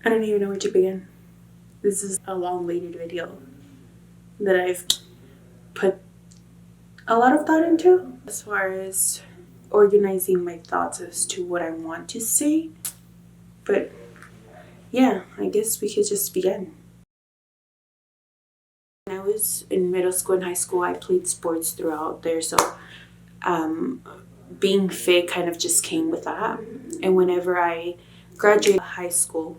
I don't even know where to begin. This is a long-awaited video that I've put a lot of thought into as far as organizing my thoughts as to what I want to say. But yeah, I guess we could just begin. When I was in middle school and high school, I played sports throughout there, so um, being fit kind of just came with that. And whenever I graduated high school,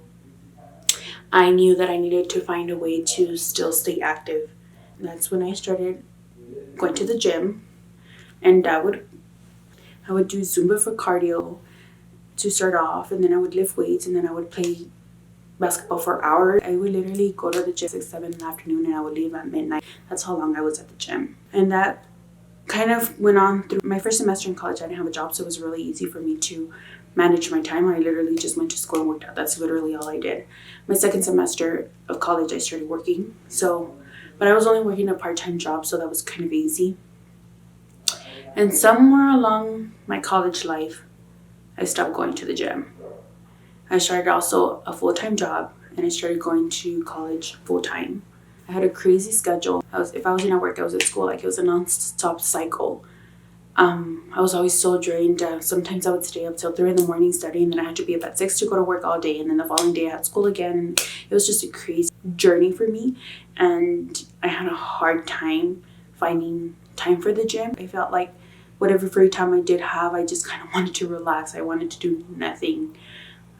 I knew that I needed to find a way to still stay active. And that's when I started going to the gym, and I would do Zumba for cardio to start off, and then I would lift weights, and then I would play basketball for hours. I would literally go to the gym 6, 7 in the afternoon, and I would leave at midnight. That's how long I was at the gym. And that kind of went on through my first semester in college. I didn't have a job, so it was really easy for me to manage my time. I literally just went to school and worked out. That's literally all I did. My second semester of college, I started working. But I was only working a part-time job, so that was kind of easy. And somewhere along my college life, I stopped going to the gym. I started also a full-time job, and I started going to college full-time. I had a crazy schedule. If I wasn't at work, I was at school. Like, it was a non-stop cycle. I was always so drained. Sometimes I would stay up till 3 in the morning studying, and then I had to be up at 6 to go to work all day, and then the following day I had school again. And it was just a crazy journey for me, and I had a hard time finding time for the gym. I felt like whatever free time I did have, I just kind of wanted to relax. I wanted to do nothing.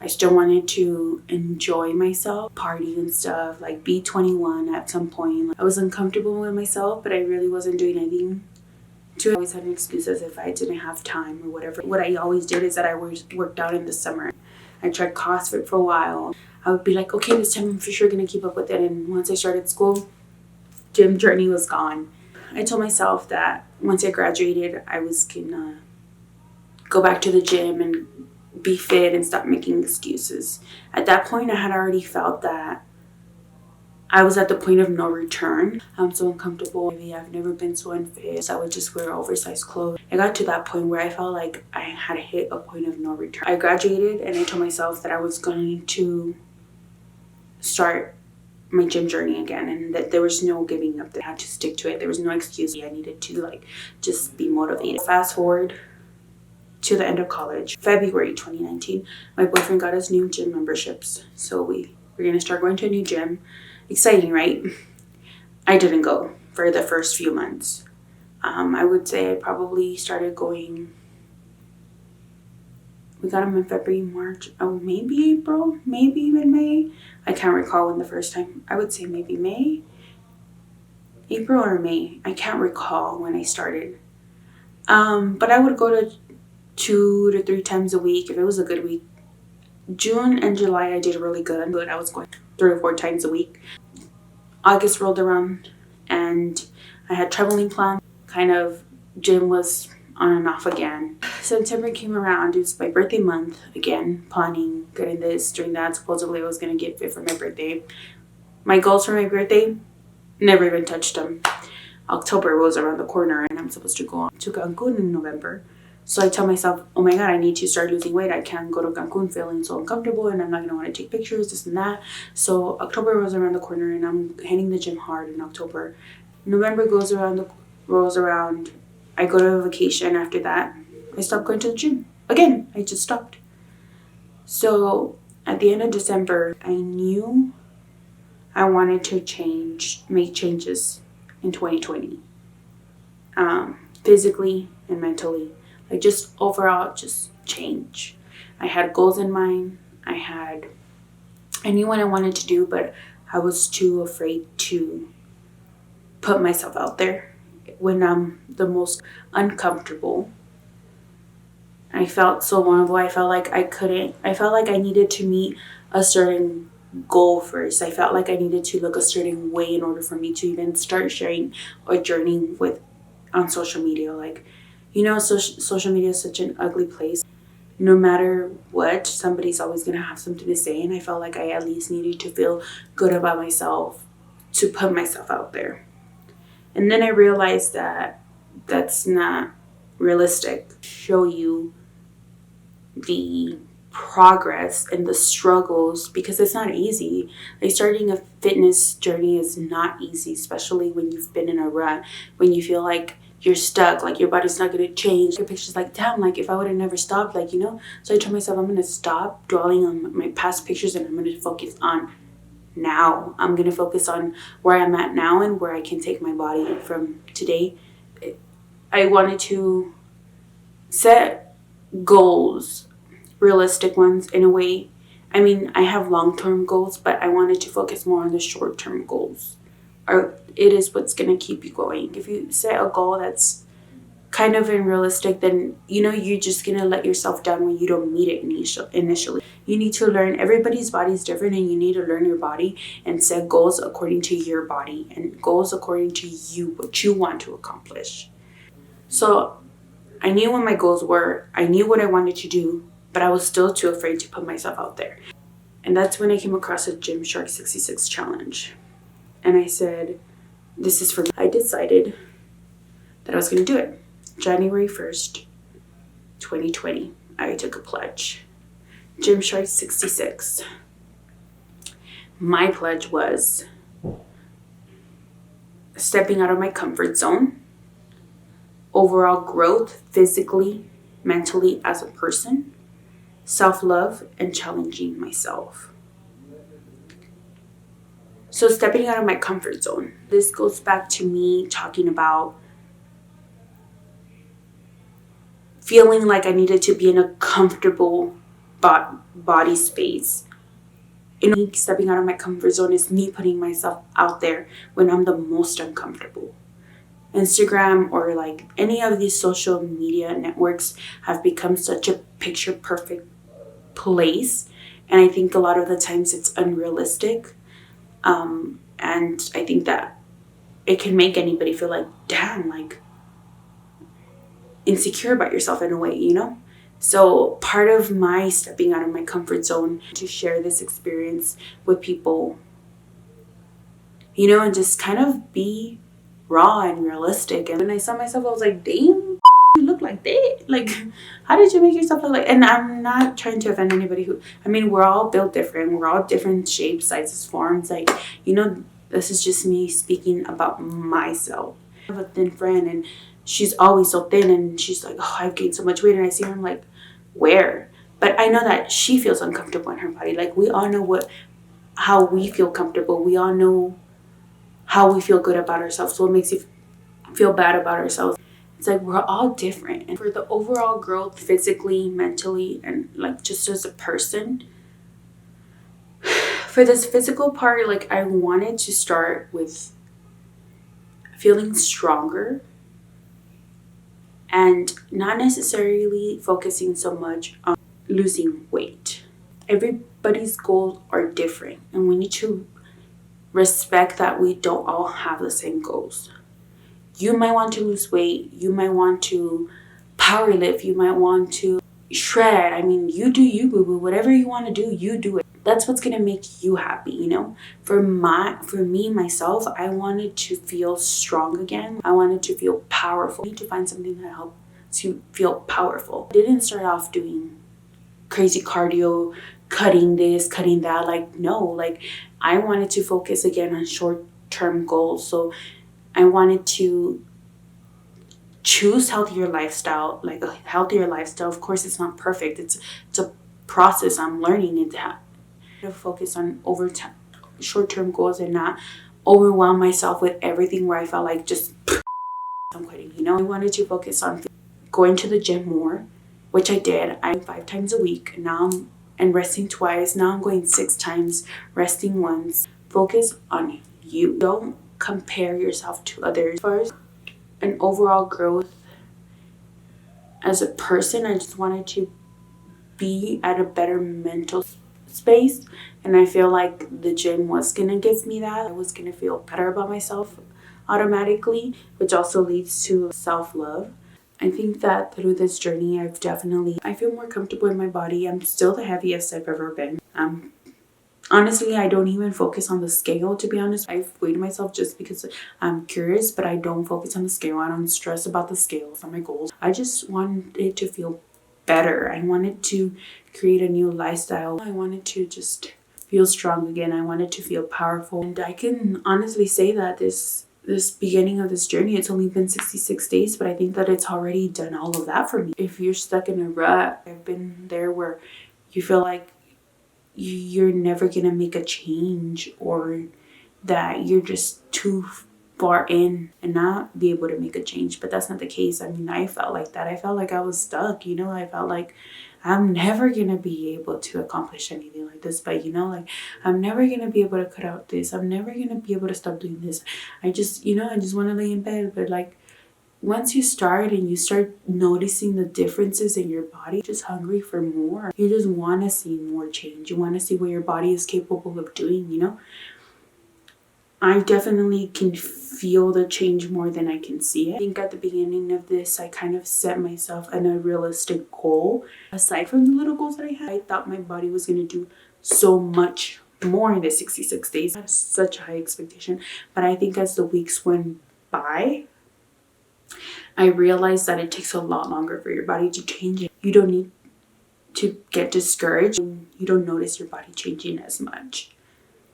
I still wanted to enjoy myself, party and stuff, like be 21 at some point. I was uncomfortable with myself, but I really wasn't doing anything. I always had an excuse as if I didn't have time or whatever. What I always did is that I worked out in the summer. I tried CrossFit for a while. I would be like, okay, this time I'm for sure going to keep up with it. And once I started school, gym journey was gone. I told myself that once I graduated, I was going to go back to the gym and be fit and stop making excuses. At that point, I had already felt that I was at the point of no return. I'm so uncomfortable. Maybe I've never been so unfit. So I would just wear oversized clothes. I got to that point where I felt like I had hit a point of no return. I graduated, and I told myself that I was going to start my gym journey again, and that there was no giving up. That I had to stick to it. There was no excuse. I needed to just be motivated. Fast forward to the end of college, February 2019, my boyfriend got us new gym memberships. So we're going to start going to a new gym. Exciting, right? I didn't go for the first few months. I would say I probably started going, we got them in February, March, maybe April, maybe even May. I can't recall when the first time. I would say maybe May, April or May. I can't recall when I started. But I would go to 2 to 3 times a week if it was a good week. June and July I did really good, but I was going 3 or 4 times a week. August rolled around, and I had traveling plans. Kind of gym was on and off again. September came around. It was my birthday month again. Planning, getting this, doing that. Supposedly I was gonna get fit for my birthday. My goals for my birthday, never even touched them. October was around the corner, and I'm supposed to go to Cancun in November. So I tell myself, oh my God, I need to start losing weight. I can't go to Cancun feeling so uncomfortable, and I'm not going to want to take pictures, this and that. So October was around the corner, and I'm hitting the gym hard in October. November rolls around. I go to a vacation after that. I stopped going to the gym. Again, I just stopped. So at the end of December, I knew I wanted to make changes in 2020. Physically and mentally. Like, just overall, just change. I had goals in mind. I knew what I wanted to do, but I was too afraid to put myself out there when I'm the most uncomfortable. I felt so vulnerable. I felt like I needed to meet a certain goal first. I felt like I needed to look a certain way in order for me to even start sharing a journey on social media. Like, social media is such an ugly place. No matter what, somebody's always going to have something to say. And I felt like I at least needed to feel good about myself to put myself out there. And then I realized that that's not realistic. Show you the progress and the struggles, because it's not easy. Like, starting a fitness journey is not easy, especially when you've been in a rut, when you feel like you're stuck, like your body's not going to change. Your picture's like, damn, like if I would have never stopped, like, you know. So I told myself, I'm going to stop dwelling on my past pictures and I'm going to focus on now. I'm going to focus on where I'm at now and where I can take my body from today. I wanted to set goals, realistic ones in a way. I mean, I have long-term goals, but I wanted to focus more on the short-term goals. Or it is what's going to keep you going. If you set a goal that's kind of unrealistic, then, you know, you're just going to let yourself down when you don't meet it initially. You need to learn, everybody's body is different, and you need to learn your body and set goals according to your body and goals according to you, what you want to accomplish. So I knew what my goals were. I knew what I wanted to do, but I was still too afraid to put myself out there. And that's when I came across a Gymshark 66 challenge. And I said, this is for me. I decided that I was going to do it. January 1st, 2020, I took a pledge. Gymshark 66. My pledge was stepping out of my comfort zone, overall growth physically, mentally as a person, self-love, and challenging myself. So stepping out of my comfort zone. This goes back to me talking about feeling like I needed to be in a comfortable body space. Stepping out of my comfort zone is me putting myself out there when I'm the most uncomfortable. Instagram or like any of these social media networks have become such a picture perfect place, and I think a lot of the times it's unrealistic. And I think that it can make anybody feel like, damn, like insecure about yourself in a way, you know? So part of my stepping out of my comfort zone to share this experience with people, you know, and just kind of be raw and realistic. And when I saw myself, I was like, damn, you look like that. Like, how did you make yourself look like? And I'm not trying to offend anybody who, I mean, we're all built different. We're all different shapes, sizes, forms. Like, you know, this is just me speaking about myself. I have a thin friend and she's always so thin, and she's like, oh, I've gained so much weight. And I see her, I'm like, where? But I know that she feels uncomfortable in her body. Like, we all know how we feel comfortable. We all know how we feel good about ourselves. So what makes you feel bad about ourselves? It's like, we're all different. And for the overall growth, physically, mentally, and like just as a person, for this physical part, like, I wanted to start with feeling stronger and not necessarily focusing so much on losing weight. Everybody's goals are different, and we need to respect that we don't all have the same goals. You might want to lose weight, you might want to power lift, you might want to shred. I mean, you do you, boo-boo. Whatever you want to do, you do it. That's what's gonna make you happy, you know? For me, myself, I wanted to feel strong again. I wanted to feel powerful. I need to find something that helps you feel powerful. I didn't start off doing crazy cardio, cutting this, cutting that. Like, no, like, I wanted to focus again on short-term goals. So I wanted to choose healthier lifestyle, like a healthier lifestyle. Of course, it's not perfect. It's a process. I'm learning it. To focus on short-term goals and not overwhelm myself with everything where I felt like just I'm quitting, you know? I wanted to focus on going to the gym more, which I did. I'm 5 times a week now, and resting twice. Now I'm going 6 times, resting once. Focus on you. Don't compare yourself to others. As far as an overall growth as a person, I just wanted to be at a better mental space, and I feel like the gym was gonna give me that. I was gonna feel better about myself automatically, which also leads to self-love. I think that through this journey, I feel more comfortable in my body. I'm still the heaviest I've ever been. Honestly, I don't even focus on the scale, to be honest. I've weighed myself just because I'm curious, but I don't focus on the scale. I don't stress about the scales or my goals. I just wanted to feel better. I wanted to create a new lifestyle. I wanted to just feel strong again. I wanted to feel powerful. And I can honestly say that this beginning of this journey, it's only been 66 days, but I think that it's already done all of that for me. If you're stuck in a rut, I've been there where you feel like you're never gonna make a change, or that you're just too far in and not be able to make a change. But that's not the case. I mean, I felt like that. I felt like I was stuck, you know. I felt like I'm never gonna be able to accomplish anything like this. But you know, like, I'm never gonna be able to cut out this. I'm never gonna be able to stop doing this. I just want to lay in bed. But like, once you start and you start noticing the differences in your body, you're just hungry for more. You just want to see more change. You want to see what your body is capable of doing, you know. I definitely can feel the change more than I can see it. I think at the beginning of this, I kind of set myself an unrealistic goal. Aside from the little goals that I had, I thought my body was going to do so much more in the 66 days. I have such a high expectation. But I think as the weeks went by, I realized that it takes a lot longer for your body to change. You don't need to get discouraged. You don't notice your body changing as much.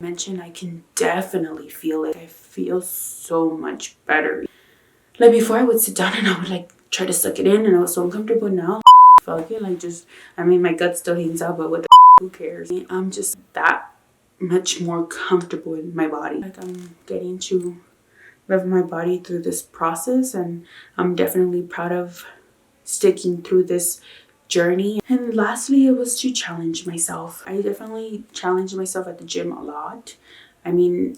I can definitely feel it. I feel so much better. Like, before, I would sit down and I would like try to suck it in, and I was so uncomfortable. Now, fuck it, like, just, I mean, my gut still hangs out, but what the who cares? I'm just that much more comfortable in my body. Like, I'm getting to love my body through this process, and I'm definitely proud of sticking through this journey. And lastly, it was to challenge myself. I definitely challenged myself at the gym a lot. I mean,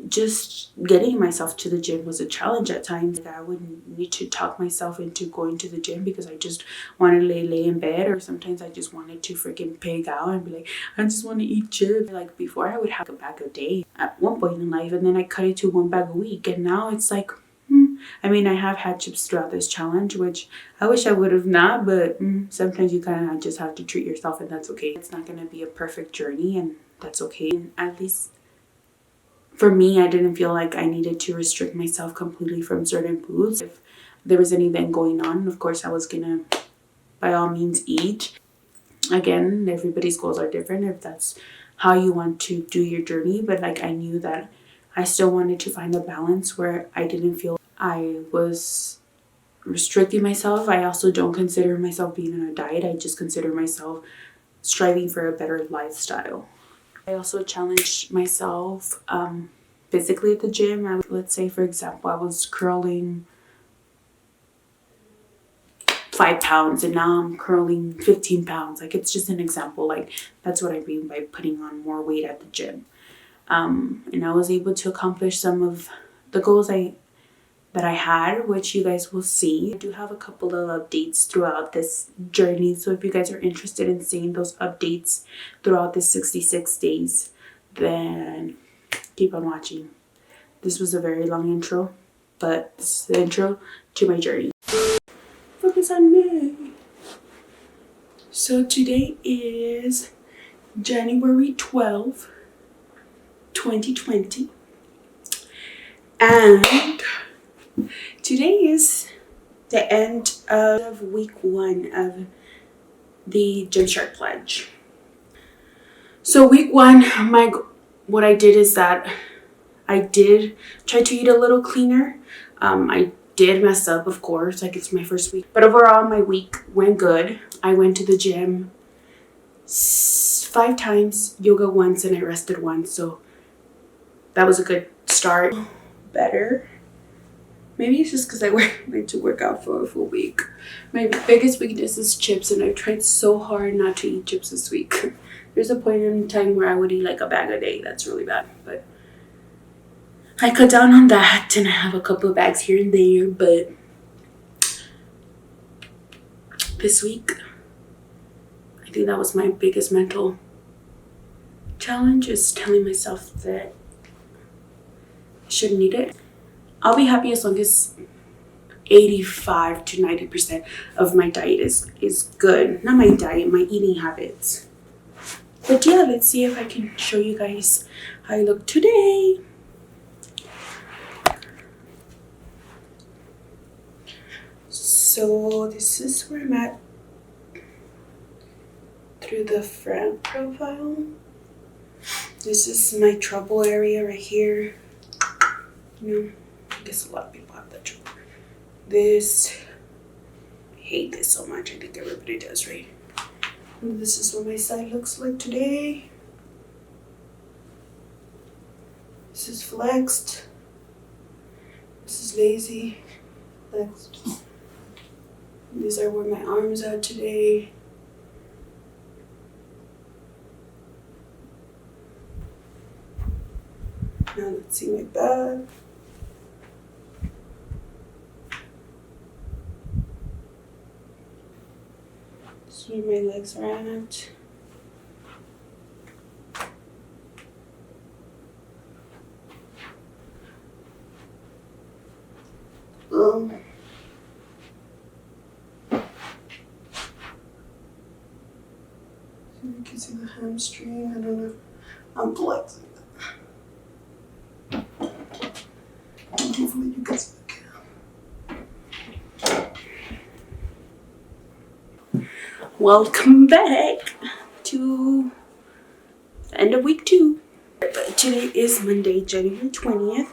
just getting myself to the gym was a challenge at times. Like, I would need to talk myself into going to the gym because I just wanted to lay in bed, or sometimes I just wanted to freaking pig out and be like, I just want to eat chips. Like, before, I would have a bag a day at one point in life, and then I cut it to one bag a week, and now it's like, I mean, I have had chips throughout this challenge, which I wish I would have not, but sometimes you kind of just have to treat yourself, and that's okay. It's not going to be a perfect journey, and that's okay. And at least for me, I didn't feel like I needed to restrict myself completely from certain foods. If there was an event going on, of course, I was going to, by all means, eat. Again, everybody's goals are different if that's how you want to do your journey, but like, I knew that I still wanted to find a balance where I didn't feel I was restricting myself. I also don't consider myself being on a diet. I just consider myself striving for a better lifestyle. I also challenged myself physically at the gym. Let's say, for example, I was curling 5 pounds and now I'm curling 15 pounds. Like, it's just an example. Like, that's what I mean by putting on more weight at the gym. And I was able to accomplish some of the goals that I had, which you guys will see. I do have a couple of updates throughout this journey, so if you guys are interested in seeing those updates throughout this 66 days, then keep on watching. This was a very long intro, but this is the intro to my journey. Focus on me. So today is January 12th, 2020, and today is the end of week 1 of the Gymshark Pledge. So week 1, what I did is that I did try to eat a little cleaner. I did mess up, of course, like, it's my first week. But overall, my week went good. I went to the gym 5 times, yoga once, and I rested once. So that was a good start. Better. Maybe it's just because I went to work out for a full week. My biggest weakness is chips, and I tried so hard not to eat chips this week. There's a point in time where I would eat like a bag a day. That's really bad. But I cut down on that, and I have a couple of bags here and there. But this week, I think that was my biggest mental challenge, is telling myself that I shouldn't eat it. I'll be happy as long as 85 to 90% of my diet is good. Not my diet, my eating habits. But yeah, let's see if I can show you guys how I look today. So this is where I'm at through the front profile. This is my trouble area right here. You know, I guess a lot of people have that trouble. This, I hate this so much. I think everybody does, right? And this is what my side looks like today. This is flexed. This is lazy. Flexed. These are where my arms are today. Now let's see my back. This is where my legs are at. So you can see the hamstring. I don't know. I'm flexing. Hopefully you can see the cam. Welcome back to the end of week 2. Today is Monday, January 20th.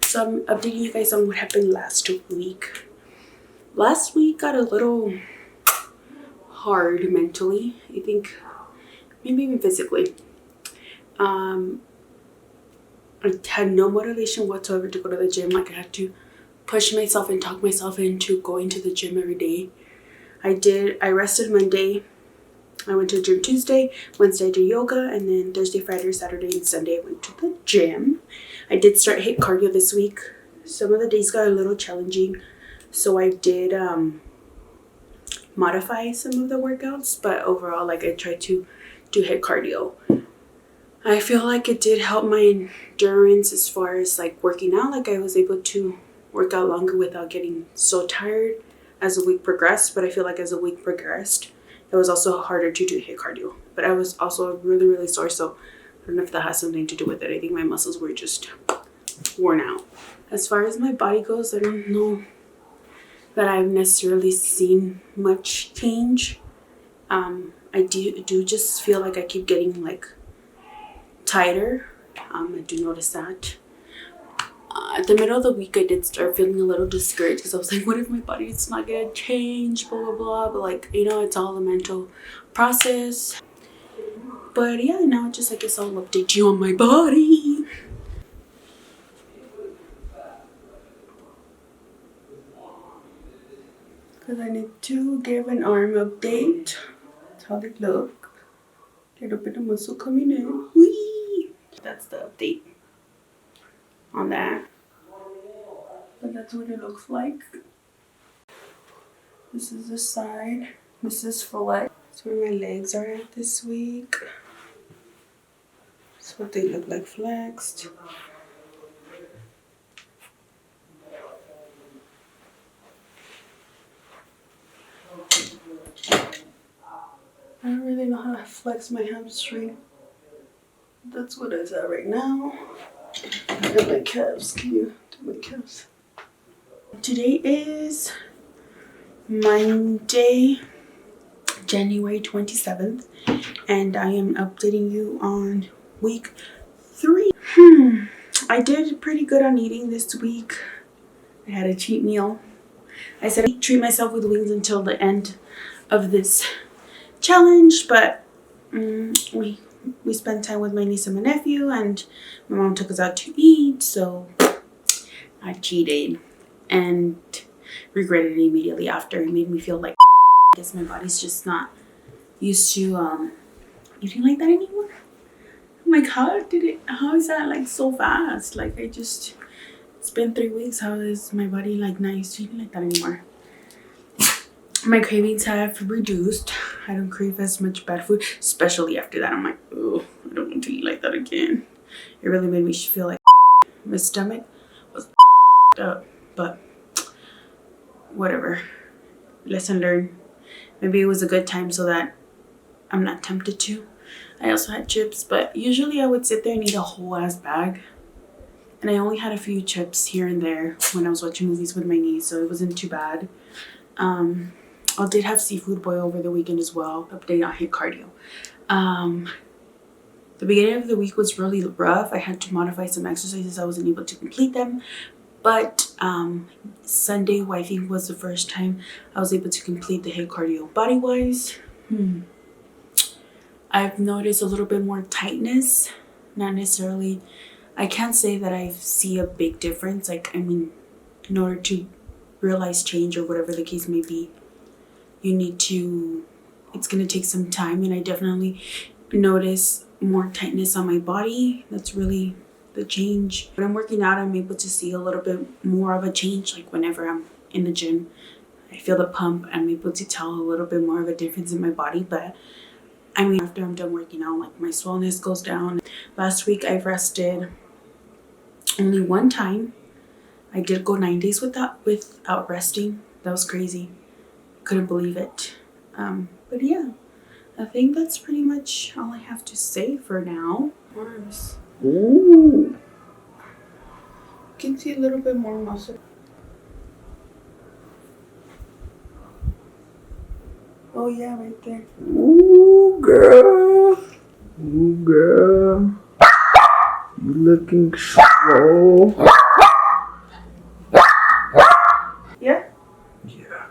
So I'm updating you guys on what happened last week. Last week got a little hard mentally. I think maybe even physically. I had no motivation whatsoever to go to the gym. Like I had to push myself and talk myself into going to the gym every day. I rested Monday. I went to the gym Tuesday. Wednesday I did yoga, and then Thursday, Friday, Saturday, and Sunday I went to the gym. I did start HIIT cardio this week. Some of the days got a little challenging, so I did modify some of the workouts, but overall, like, I tried to do HIIT cardio. I feel like it did help my endurance as far as like working out. Like I was able to work out longer without getting so tired as the week progressed. But I feel like as the week progressed, it was also harder to do HIIT cardio. But I was also really, really sore. So I don't know if that has something to do with it. I think my muscles were just worn out. As far as my body goes, I don't know that I've necessarily seen much change. I do just feel like I keep getting like tighter. I do notice that. At the middle of the week, I did start feeling a little discouraged because I was like, what if my body is not gonna change, blah, blah, blah. But like, you know, it's all a mental process. But yeah, now just I guess I'll update you on my body. Because I need to give an arm update. That's how they look. A little bit of muscle coming in. Whee! That's the update on that. But that's what it looks like. This is the side. This is flex. That's where my legs are at this week. That's what they look like flexed. I don't really know how to flex my hamstring. That's what it's at right now. And my calves. Can you do my calves? Today is Monday, January 27th, and I am updating you on week 3. I did pretty good on eating this week. I had a cheat meal. I said I'd treat myself with wings until the end of this challenge, but we spent time with my niece and my nephew, and my mom took us out to eat, so I cheated and regretted it immediately after. It made me feel like I guess my body's just not used to eating like that anymore. I'm like, how is that like so fast? Like it's been 3 weeks. How is my body like not used to eating like that anymore? My cravings have reduced. I don't crave as much bad food, especially after that. I'm like, oh, I don't want to eat like that again. It really made me feel like my stomach was up, but whatever. Lesson learned. Maybe it was a good time so that I'm not tempted to. I also had chips, but usually I would sit there and eat a whole ass bag. And I only had a few chips here and there when I was watching movies with my niece, so it wasn't too bad. I did have seafood boil over the weekend as well. But did not hit cardio. The beginning of the week was really rough. I had to modify some exercises. I wasn't able to complete them. But Sunday, I think, was the first time I was able to complete the hit cardio. Body-wise, I've noticed a little bit more tightness. Not necessarily, I can't say that I see a big difference. Like, I mean, in order to realize change or whatever the case may be, you need to, it's going to take some time. And I definitely notice more tightness on my body. That's really the change. When I'm working out, I'm able to see a little bit more of a change. Like whenever I'm in the gym, I feel the pump. I'm able to tell a little bit more of a difference in my body. But I mean, after I'm done working out, like my swollenness goes down. Last week I've rested only one time. I did go 9 days without resting. That was crazy. Couldn't believe it. But yeah, I think that's pretty much all I have to say for now. Arms. Ooh. You can see a little bit more muscle. Oh yeah, right there. Ooh, girl. Ooh, girl. You looking swole. Yeah? Yeah.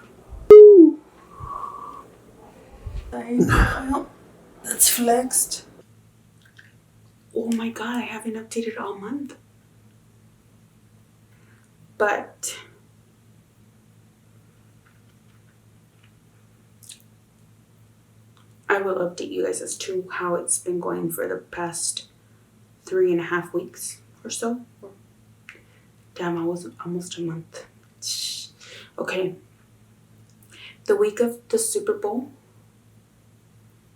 That's flexed. Oh my god, I haven't updated all month. But I will update you guys as to how it's been going for the past 3.5 weeks or so. Damn, I was almost a month. Okay. The week of the Super Bowl,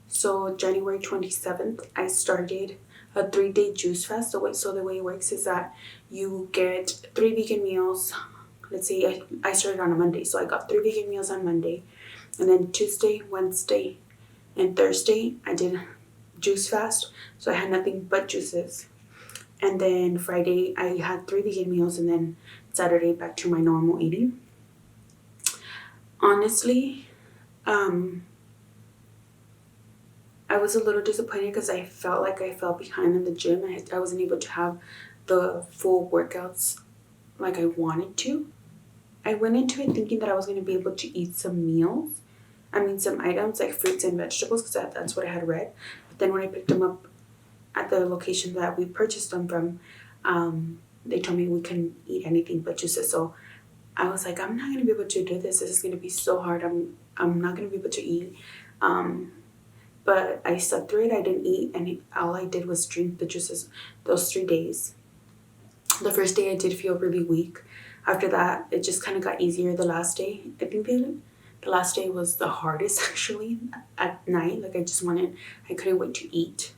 so January 27th, I started a 3-day juice fast. So the way it works is that you get 3 vegan meals. Let's say I started on a Monday, so I got 3 vegan meals on Monday. And then Tuesday, Wednesday, and Thursday, I did juice fast. So I had nothing but juices. And then Friday, I had 3 vegan meals. And then Saturday, back to my normal eating. Honestly, I was a little disappointed because I felt like I fell behind in the gym. I wasn't able to have the full workouts like I wanted to. I went into it thinking that I was going to be able to eat some meals. I mean, some items like fruits and vegetables, because that's what I had read. But then when I picked them up at the location that we purchased them from, they told me we couldn't eat anything but juices. So I was like, I'm not going to be able to do this. This is going to be so hard. I'm not going to be able to eat. But I stuck through it. I didn't eat, and all I did was drink the juices those 3 days. The first day I did feel really weak. After that, it just kind of got easier the last day. I think the last day was the hardest, actually, at night. Like, I couldn't wait to eat.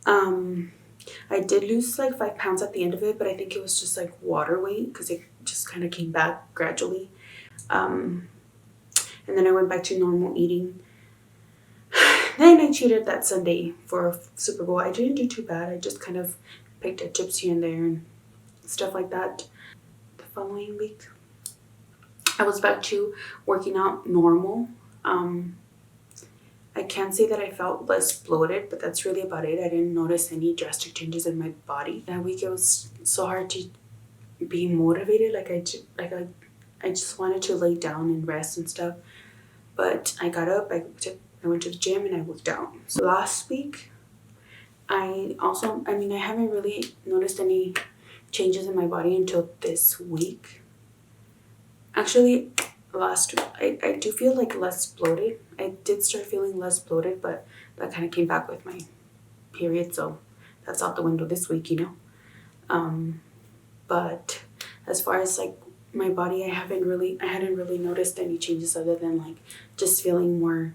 I did lose like 5 pounds at the end of it, but I think it was just like water weight because it just kind of came back gradually. And then I went back to normal eating. Then I cheated that Sunday for Super Bowl. I didn't do too bad. I just kind of picked up chips here and there and stuff like that. The following week, I was back to working out normal. I can't say that I felt less bloated, but that's really about it. I didn't notice any drastic changes in my body. That week it was so hard to be motivated. I just wanted to lay down and rest and stuff. But I got up, I went to the gym and I worked out. So last week, I haven't really noticed any changes in my body until this week. Actually, last week, I do feel like less bloated. I did start feeling less bloated, but that kind of came back with my period. So that's out the window this week, you know. But as far as like my body, I hadn't really noticed any changes other than like just feeling more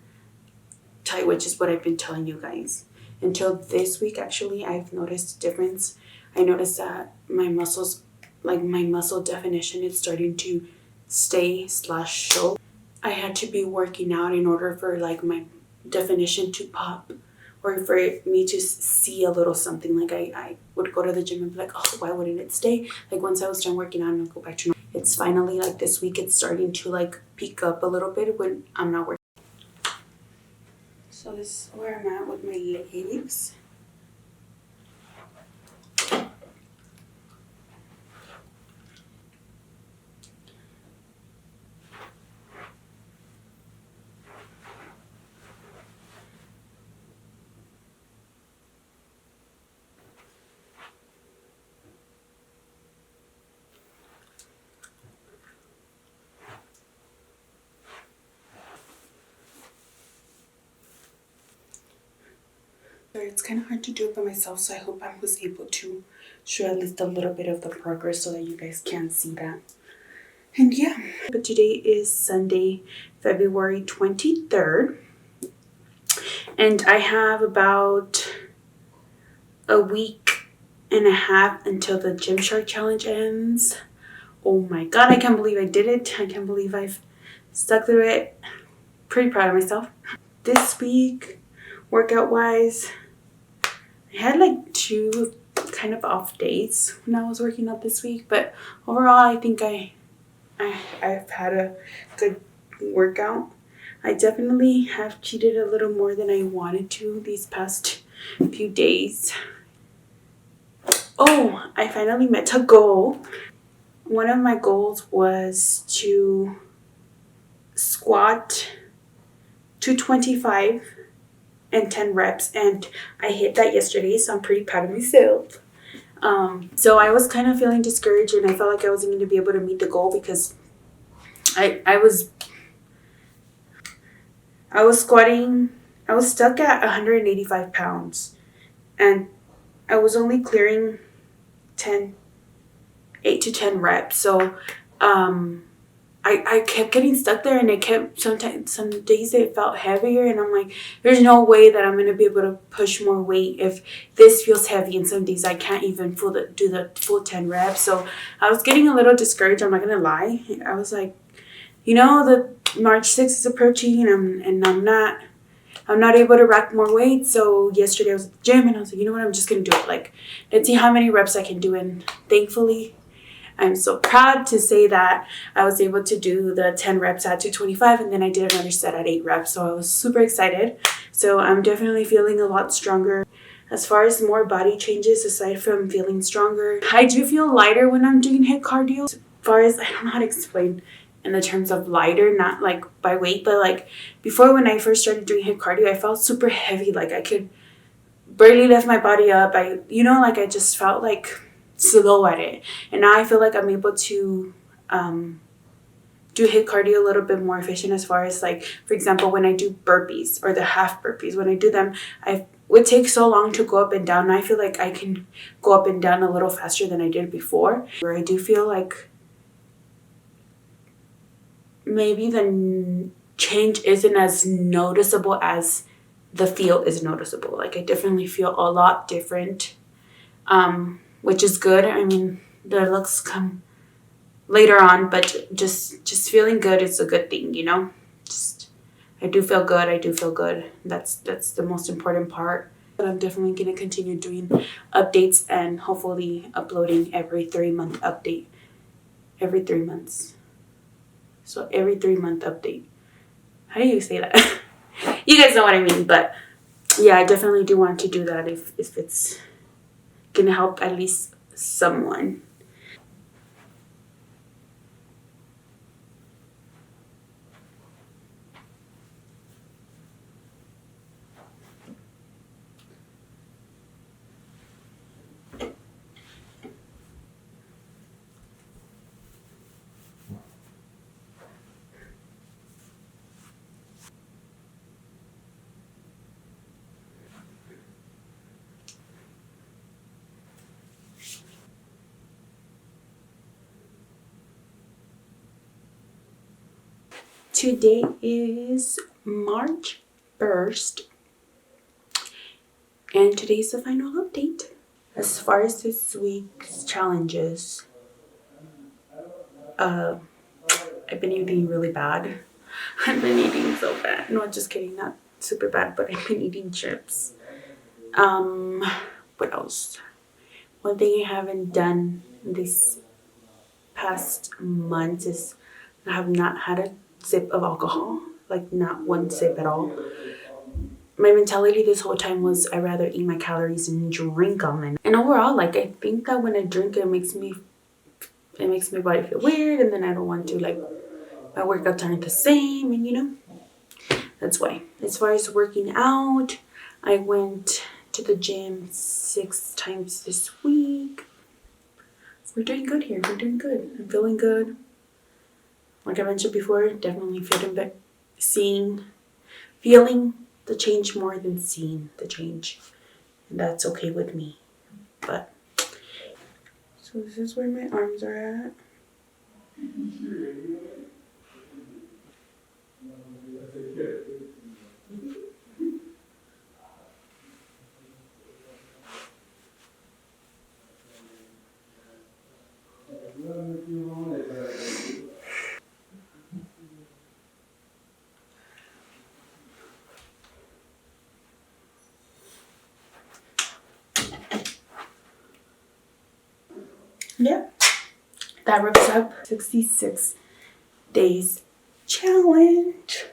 tight, which is what I've been telling you guys. Until this week, actually, I've noticed a difference. I noticed that my muscles, like my muscle definition, is starting to stay/show. I had to be working out in order for like my definition to pop, or for me to see a little something. Like I would go to the gym and be like, oh, why wouldn't it stay? Like once I was done working out, and I'd go back to normal. it's finally like this week it's starting to like peak up a little bit when I'm not working. So this is where I'm at with my legs. It's kind of hard to do it by myself, so I hope I was able to show at least a little bit of the progress so that you guys can see that. And yeah, but today is Sunday, February 23rd, and I have about a week and a half until the Gymshark challenge ends. Oh my god, I can't believe I did it. I can't believe I've stuck through it. Pretty proud of myself. This week, workout wise, I had like 2 kind of off days when I was working out this week, but overall I think I've had a good workout. I definitely have cheated a little more than I wanted to these past few days. Oh, I finally met a goal. One of my goals was to squat 225 and 10 reps, and I hit that yesterday, so I'm pretty proud of myself. So I was kind of feeling discouraged, and I felt like I wasn't going to be able to meet the goal because I was squatting. I was stuck at 185 pounds, and I was only clearing 8 to 10 reps. So I kept getting stuck there, and it kept some days it felt heavier, and I'm like, there's no way that I'm going to be able to push more weight if this feels heavy, and some days I can't even do the full 10 reps. So I was getting a little discouraged, I'm not going to lie. I was like, the March 6th is approaching, and I'm not able to rack more weight. So yesterday I was at the gym, and I was like, you know what, I'm just going to do it. Like, let's see how many reps I can do. And thankfully, I'm so proud to say that I was able to do the 10 reps at 225, and then I did another set at 8 reps. So I was super excited. So I'm definitely feeling a lot stronger. As far as more body changes, aside from feeling stronger, I do feel lighter when I'm doing HIIT cardio. As far as, I don't know how to explain in the terms of lighter, not like by weight, but like before when I first started doing HIIT cardio, I felt super heavy. Like I could barely lift my body up. I just felt like slow at it. And now I feel like I'm able to do HIIT cardio a little bit more efficient, as far as, like, for example, when I do burpees or the half burpees, when I do them, I would take so long to go up and down. I feel like I can go up and down a little faster than I did before. Where I do feel like maybe the change isn't as noticeable as the feel is noticeable. Like, I definitely feel a lot different, which is good. I mean, the looks come later on, but just feeling good is a good thing, I do feel good. That's the most important part. But I'm definitely going to continue doing updates and hopefully uploading every 3-month update. Every 3 months. So every 3-month update. How do you say that? You guys know what I mean. But yeah, I definitely do want to do that if it's going to help at least someone. Today is March 1st, and today's the final update. As far as this week's challenges, I've been eating really bad. I've been eating so bad. No, just kidding, not super bad, but I've been eating chips. What else? One thing I haven't done this past months is I have not had a sip of alcohol, like not one sip at all. My mentality this whole time was I'd rather eat my calories and drink them. And overall, like I think that when I drink, it makes my body feel weird, and then I don't want to, like, my workouts aren't the same, and that's why. As far as working out, I went to the gym 6 times this week. We're doing good here. We're doing good. I'm feeling good. Like I mentioned before, definitely feeling the change more than seeing the change. And that's okay with me. But, so this is where my arms are at. Yeah, that wraps up 66 days challenge.